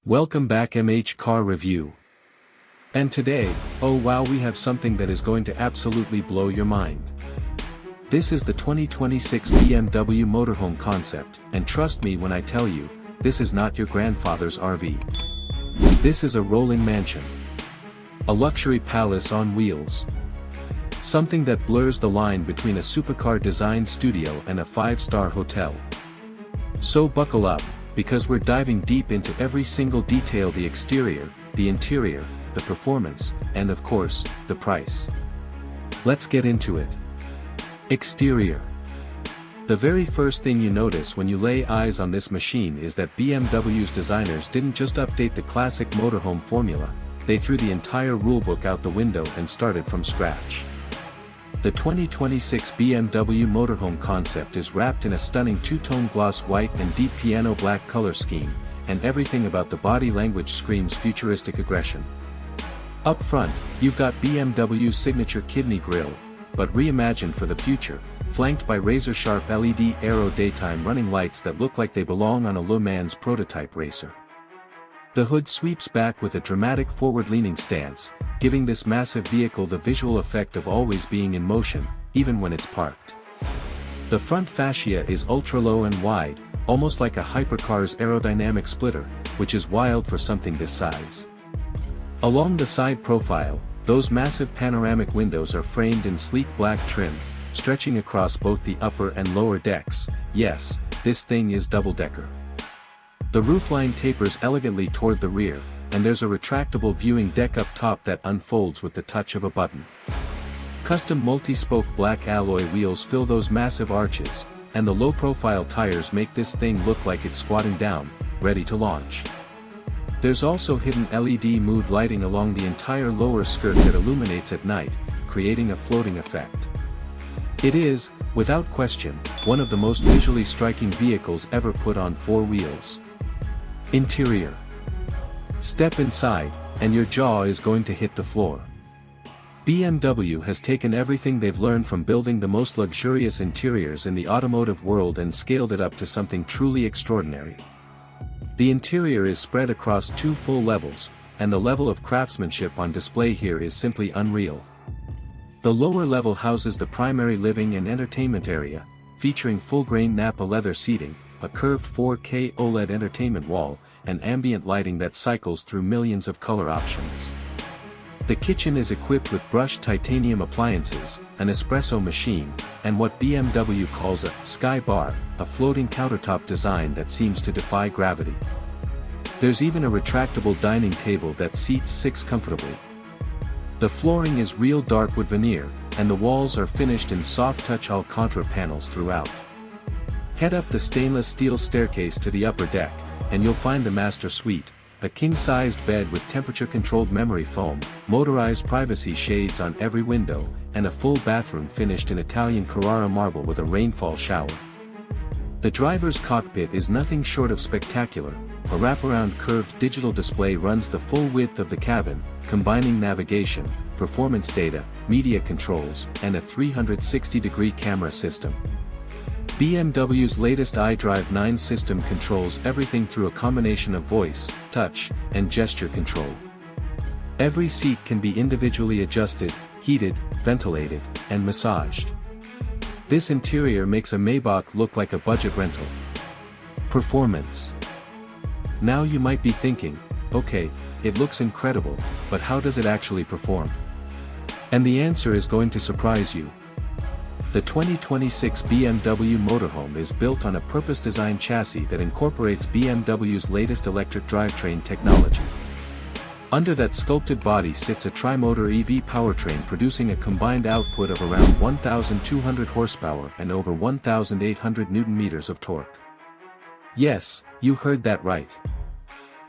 Welcome back MH Car Review. And today, oh wow, we have something that is going to absolutely blow your mind. This is the 2026 BMW Motorhome concept, and trust me when I tell you, this is not your grandfather's RV. This is a rolling mansion. A luxury palace on wheels. Something that blurs the line between a supercar design studio and a five-star hotel. So buckle up, because we're diving deep into every single detail: the exterior, the interior, the performance, and of course, the price. Let's get into it. Exterior. The very first thing you notice when you lay eyes on this machine is that BMW's designers didn't just update the classic motorhome formula, they threw the entire rulebook out the window and started from scratch. The 2026 BMW Motorhome concept is wrapped in a stunning two-tone gloss white and deep piano black color scheme, and everything about the body language screams futuristic aggression. Up front, you've got BMW's signature kidney grille, but reimagined for the future, flanked by razor-sharp LED aero daytime running lights that look like they belong on a Le Mans prototype racer. The hood sweeps back with a dramatic forward-leaning stance, giving this massive vehicle the visual effect of always being in motion, even when it's parked. The front fascia is ultra-low and wide, almost like a hypercar's aerodynamic splitter, which is wild for something this size. Along the side profile, those massive panoramic windows are framed in sleek black trim, stretching across both the upper and lower decks. Yes, this thing is double-decker. The roofline tapers elegantly toward the rear, and there's a retractable viewing deck up top that unfolds with the touch of a button. Custom multi-spoke black alloy wheels fill those massive arches, and the low-profile tires make this thing look like it's squatting down, ready to launch. There's also hidden LED mood lighting along the entire lower skirt that illuminates at night, creating a floating effect. It is, without question, one of the most visually striking vehicles ever put on four wheels. Interior. Step inside, and your jaw is going to hit the floor. BMW has taken everything they've learned from building the most luxurious interiors in the automotive world and scaled it up to something truly extraordinary. The interior is spread across two full levels, and the level of craftsmanship on display here is simply unreal. The lower level houses the primary living and entertainment area, featuring full-grain Napa leather seating, a curved 4K OLED entertainment wall, and ambient lighting that cycles through millions of color options. The kitchen is equipped with brushed titanium appliances, an espresso machine, and what BMW calls a sky bar, a floating countertop design that seems to defy gravity. There's even a retractable dining table that seats six comfortably. The flooring is real dark wood veneer, and the walls are finished in soft-touch Alcantara panels throughout. Head up the stainless steel staircase to the upper deck, and you'll find the master suite, a king-sized bed with temperature-controlled memory foam, motorized privacy shades on every window, and a full bathroom finished in Italian Carrara marble with a rainfall shower. The driver's cockpit is nothing short of spectacular. A wraparound curved digital display runs the full width of the cabin, combining navigation, performance data, media controls, and a 360-degree camera system. BMW's latest iDrive 9 system controls everything through a combination of voice, touch, and gesture control. Every seat can be individually adjusted, heated, ventilated, and massaged. This interior makes a Maybach look like a budget rental. Performance. Now you might be thinking, okay, it looks incredible, but how does it actually perform? And the answer is going to surprise you. The 2026 BMW Motorhome is built on a purpose-designed chassis that incorporates BMW's latest electric drivetrain technology. Under that sculpted body sits a tri-motor EV powertrain producing a combined output of around 1,200 horsepower and over 1,800 Nm of torque. Yes, you heard that right.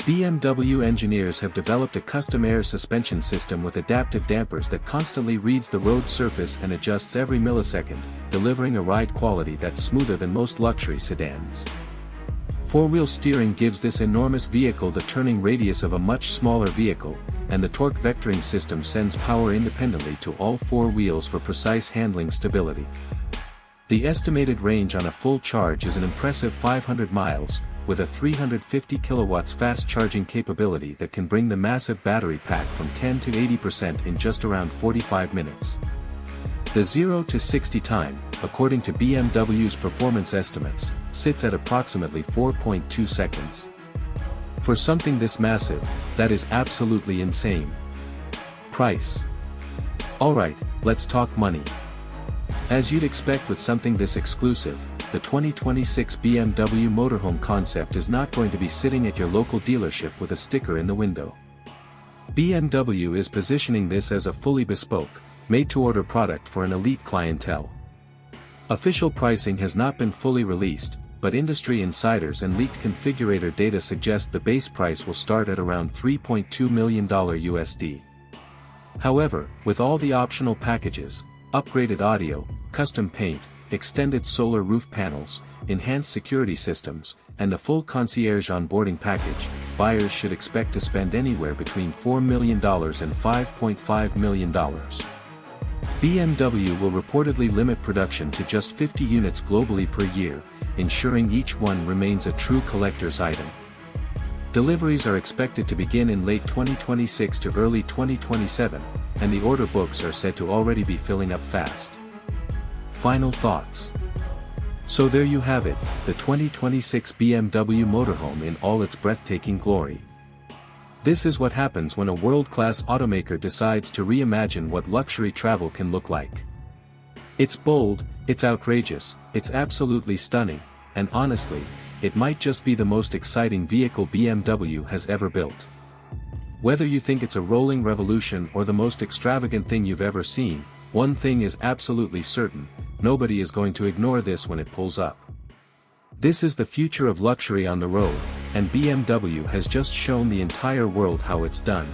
BMW engineers have developed a custom air suspension system with adaptive dampers that constantly reads the road surface and adjusts every millisecond, delivering a ride quality that's smoother than most luxury sedans. Four-wheel steering gives this enormous vehicle the turning radius of a much smaller vehicle, and the torque vectoring system sends power independently to all four wheels for precise handling stability. The estimated range on a full charge is an impressive 500 miles, with a 350 kilowatts fast charging capability that can bring the massive battery pack from 10 to 80% in just around 45 minutes. The 0 to 60 time, according to BMW's performance estimates, sits at approximately 4.2 seconds. For something this massive, that is absolutely insane. Price. Alright, let's talk money. As you'd expect with something this exclusive, the 2026 BMW Motorhome concept is not going to be sitting at your local dealership with a sticker in the window. BMW is positioning this as a fully bespoke, made-to-order product for an elite clientele. Official pricing has not been fully released, but industry insiders and leaked configurator data suggest the base price will start at around $3.2 million USD. However, with all the optional packages, upgraded audio, custom paint, extended solar roof panels, enhanced security systems, and a full concierge onboarding package, buyers should expect to spend anywhere between $4 million and $5.5 million. BMW will reportedly limit production to just 50 units globally per year, ensuring each one remains a true collector's item. Deliveries are expected to begin in late 2026 to early 2027, and the order books are said to already be filling up fast. Final thoughts. So there you have it, the 2026 BMW Motorhome in all its breathtaking glory. This is what happens when a world-class automaker decides to reimagine what luxury travel can look like. It's bold, it's outrageous, it's absolutely stunning, and honestly, it might just be the most exciting vehicle BMW has ever built. Whether you think it's a rolling revolution or the most extravagant thing you've ever seen, one thing is absolutely certain, nobody is going to ignore this when it pulls up. This is the future of luxury on the road, and BMW has just shown the entire world how it's done.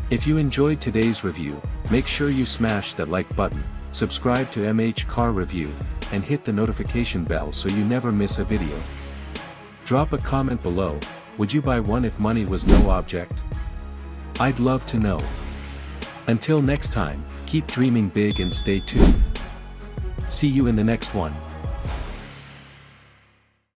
If you enjoyed today's review, make sure you smash that like button, subscribe to MH Car Review, and hit the notification bell so you never miss a video. Drop a comment below, would you buy one if money was no object? I'd love to know. Until next time, keep dreaming big and stay tuned. See you in the next one.